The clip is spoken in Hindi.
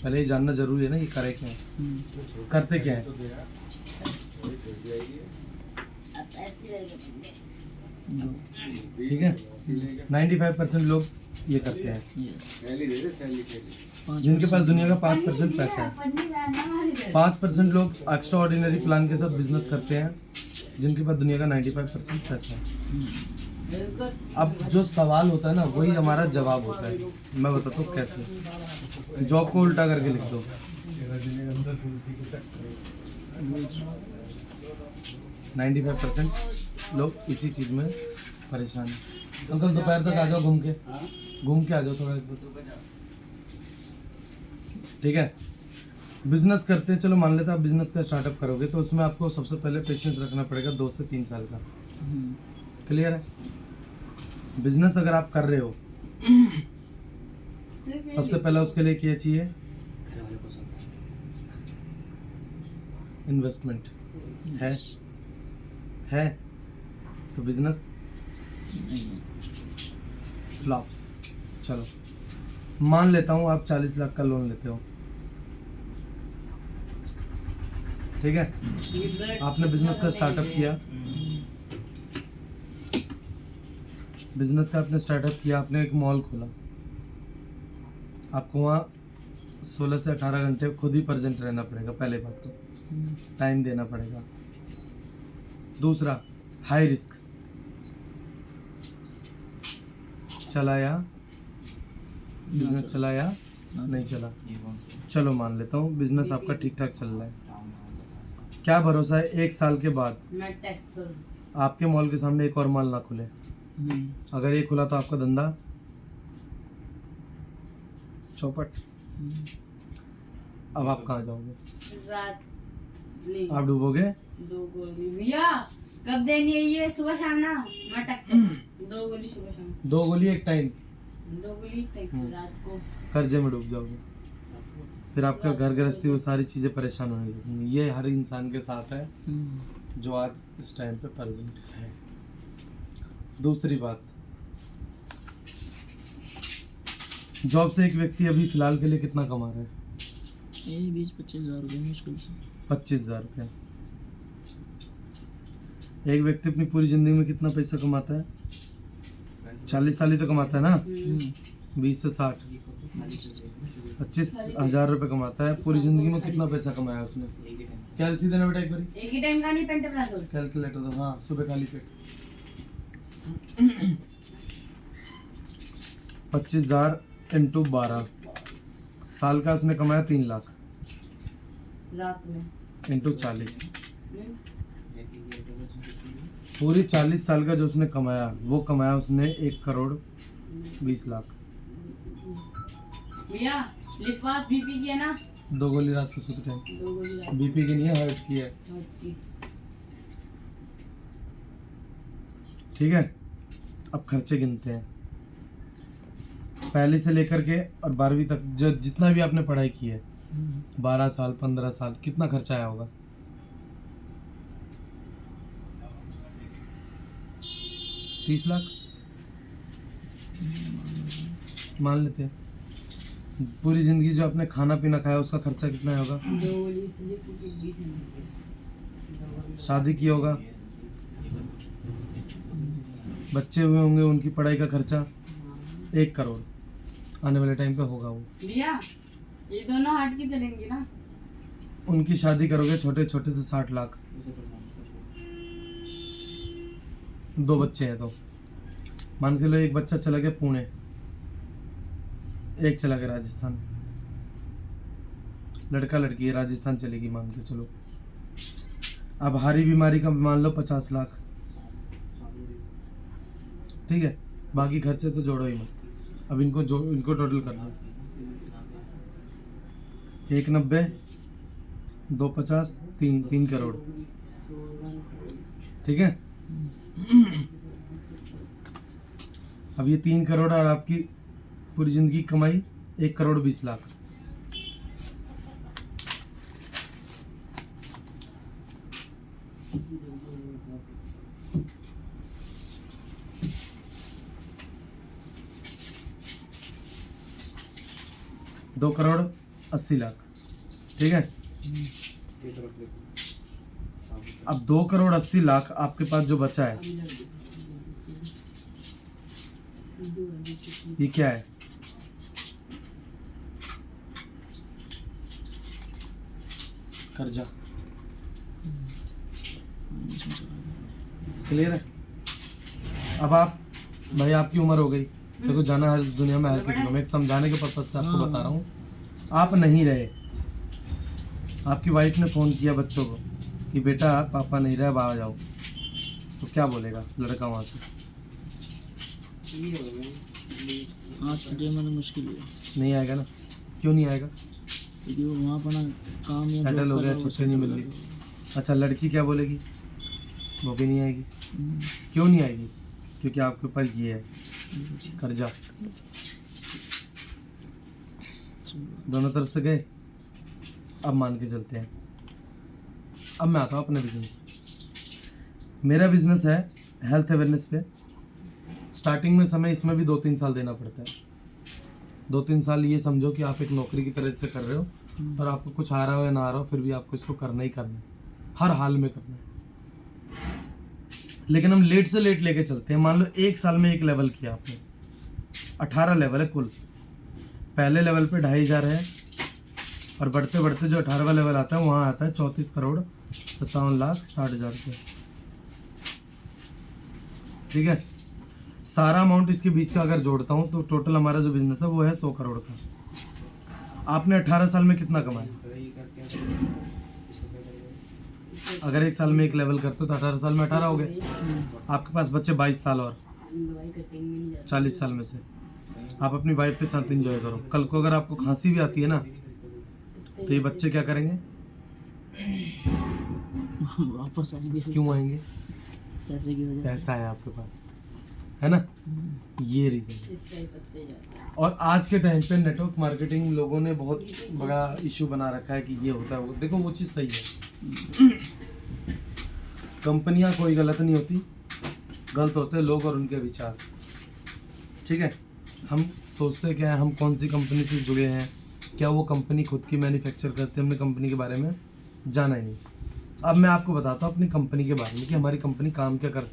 पहले ये जानना जरूरी है ना, ये करे क्या है, करते क्या है। ठीक है, 95% लोग ये करते हैं। जिनके पास दुनिया का 5% पैसा है, 5% लोग एक्स्ट्रा ऑर्डिनरी प्लान के साथ बिजनेस करते हैं, जिनके पास दुनिया का 95% पैसा है। अब जो सवाल होता है ना, वही हमारा जवाब होता है। मैं बताता हूँ कैसे। जॉब को उल्टा करके लिख दो। 95% लोग इसी चीज में परेशान है। अंकल दोपहर तक आ जाओ, घूम के आ जाओ थोड़ा। ठीक है, बिजनेस करते हैं, चलो मान लेते हैं आप बिजनेस का स्टार्टअप करोगे, तो उसमें आपको सबसे पहले पेशेंस रखना पड़ेगा 2 से 3 साल का। क्लियर है? बिजनेस अगर आप कर रहे हो, सबसे पहला उसके लिए क्या चाहिए? इन्वेस्टमेंट है तो बिजनेस फ्लॉप। चलो मान लेता हूं आप 40 लाख का लोन लेते हो, ठीक है? आपने बिजनेस का स्टार्टअप किया, आपने एक मॉल खोला, आपको वहाँ 16 से 18 घंटे खुद ही प्रेजेंट रहना पड़ेगा। पहले बात तो टाइम देना पड़ेगा। दूसरा, हाई रिस्क। बिजनेस चला या नहीं चला? चलो मान लेता हूँ बिजनेस आपका ठीक ठाक चल रहा है। क्या भरोसा है 1 साल के बाद आपके मॉल के सामने एक और मॉल ना खुले? अगर ये खुला तो आपका धंधा चौपट। अब आप कहाँ जाओगे? आप डूबोगे। 2 गोली भैया कब देनी है ये? सुबह शाम ना मटक से 2 गोली सुबह शाम, 2 गोली एक टाइम, 2 गोली रात को। कर्जे में डूब जाओगे, फिर आपका घर गृहस्थी वो सारी चीजें परेशान होने लगेंगी। ये हर इंसान के साथ है जो आज इस टाइम पे प्रेजेंट है। दूसरी बात, जॉब से एक व्यक्ति अभी फिलहाल के लिए कितना कमा रहा है? 20-25 हज़ार रुपये मुश्किल से। 25,000 रुपये। एक व्यक्ति अपनी पूरी जिंदगी में कितना पैसा कमाता है? 40 साल ही तो कमाता है ना, 20 से 60, 25,000 रुपये कमाता है। पूरी जिंदगी में कितना पैसा कमाया उसने? कैलसी देना बेटा एक बार, एक ही टाइम का नहीं पेंट बना दो, कैलकुलेटर दो। हाँ, सुबह खाली पेट। 25,000 इंटू 12, साल का उसने कमाया 3 लाख, रात में इंटू 40, पूरी 40 साल का जो उसने कमाया, वो कमाया उसने 1 करोड़ 20 लाख। भैया लिपवास बीपी की है ना? 2 गोली रात को सोते टाइम। 2 गोली रात बीपी की नहीं है, हार्ट की है। की। ठीक है, अब खर्चे गिनते हैं। पहले से लेकर के और 12वीं तक जो जितना भी आपने पढ़ाई की है, 12 साल 15 साल, कितना खर्चा आया होगा? 30 लाख मान लेते हैं। पूरी जिंदगी जो आपने खाना पीना खाया उसका खर्चा कितना होगा? 2 गोली इसलिए क्योंकि 20 मिनट। शादी की होगा, बच्चे हुए होंगे, उनकी पढ़ाई का खर्चा 1 करोड़ आने वाले टाइम पे होगा। वो भैया ये दोनों हट के चलेंगे ना? उनकी शादी करोगे छोटे छोटे तो 60 लाख। 2 बच्चे हैं तो मान के लो, एक बच्चा चला गया पुणे, एक चला गया राजस्थान। लड़का लड़की है, राजस्थान चलेगी मान के चलो। अब हारी बीमारी का मान लो 50 लाख, ठीक है? बाकी खर्चे तो जोड़ो ही मत। अब इनको टोटल कर लो। 190, 250, 3 करोड़, ठीक है? अब ये 3 करोड़ और आपकी पूरी जिंदगी की कमाई 1 करोड़ 20 लाख। दो करोड़ 80 लाख, ठीक है। अब 2 करोड़ 80 लाख आपके पास जो बचा है, ये क्या है? कर्जा। क्लियर है? अब आप भाई, आपकी उम्र हो गई, देखो जाना है दुनिया में हर किसी को, मैं एक समझाने के पर्पज से आपको बता रहा हूँ। आप नहीं रहे, आपकी वाइफ ने फोन किया बच्चों को कि बेटा पापा नहीं रहे, बाहर जाओ, तो क्या बोलेगा लड़का वहाँ से? आज के टाइम में तो मुश्किल है, नहीं आएगा ना। क्यों नहीं आएगा? क्योंकि वो वहाँ अपना काम या सेटल job हो कर गया, रहा है, छुट्टी नहीं मिल रही। अच्छा, लड़की क्या बोलेगी? वो भी नहीं आएगी। हम्म, क्यों नहीं आएगी? क्योंकि आपके ऊपर ये है कर्जा। दोनों तरफ से गए। अब मान के चलते हैं, अब मैं आता हूँ अपने बिजनेस पे। मेरा बिजनेस है हेल्थ अवेयरनेस पे। स्टार्टिंग में समय इसमें भी 2-3 साल देना पड़ता है। 2-3 साल ये समझो कि आप एक नौकरी की तरह से कर रहे हो, और आपको कुछ आ रहा हो या ना आ रहा हो, फिर भी आपको इसको करना ही करना है, हर हाल में करना है। लेकिन हम लेट से लेट लेके चलते हैं। मान लो 1 साल में 1 लेवल किया आपने, 18 लेवल है कुल। पहले लेवल पे 2,500 है, और बढ़ते बढ़ते जो 18वां लेवल आता है वहाँ आता है 34 करोड़ 57 लाख 60,000 रुपये, ठीक है। सारा अमाउंट इसके बीच का अगर जोड़ता हूँ तो टोटल हमारा जो बिजनेस है वो है 100 करोड़ का। आपने 18 साल में कितना कमाया? अगर 1 साल में 1 लेवल करते हो तो 18 साल में 18 हो गए। आपके पास बच्चे 22 साल और 40 साल में से आप अपनी वाइफ के साथ एंजॉय करो। कल को अगर आपको खांसी भी आती है ना, तो ये बच्चे क्या करेंगे? वापस आएंगे फिर, क्यों आएंगे? पैसे की वजह से। पैसा है आपके पास, है ना। ये रीजन है। और आज के टाइम पे नेटवर्क मार्केटिंग लोगों ने बहुत बड़ा इशू बना रखा है कि ये होता है वो। देखो वो चीज़ सही है, कंपनियां कोई गलत नहीं होती, गलत होते हैं लोग और उनके विचार, ठीक है। हम सोचते क्या है, हम कौन सी कंपनी से जुड़े हैं, क्या वो कंपनी खुद की मैन्युफैक्चर करते हैं, हमने कंपनी के बारे में जाना ही नहीं। अब मैं आपको बताता हूँ अपनी कंपनी के बारे में कि हमारी कंपनी काम क्या करती है।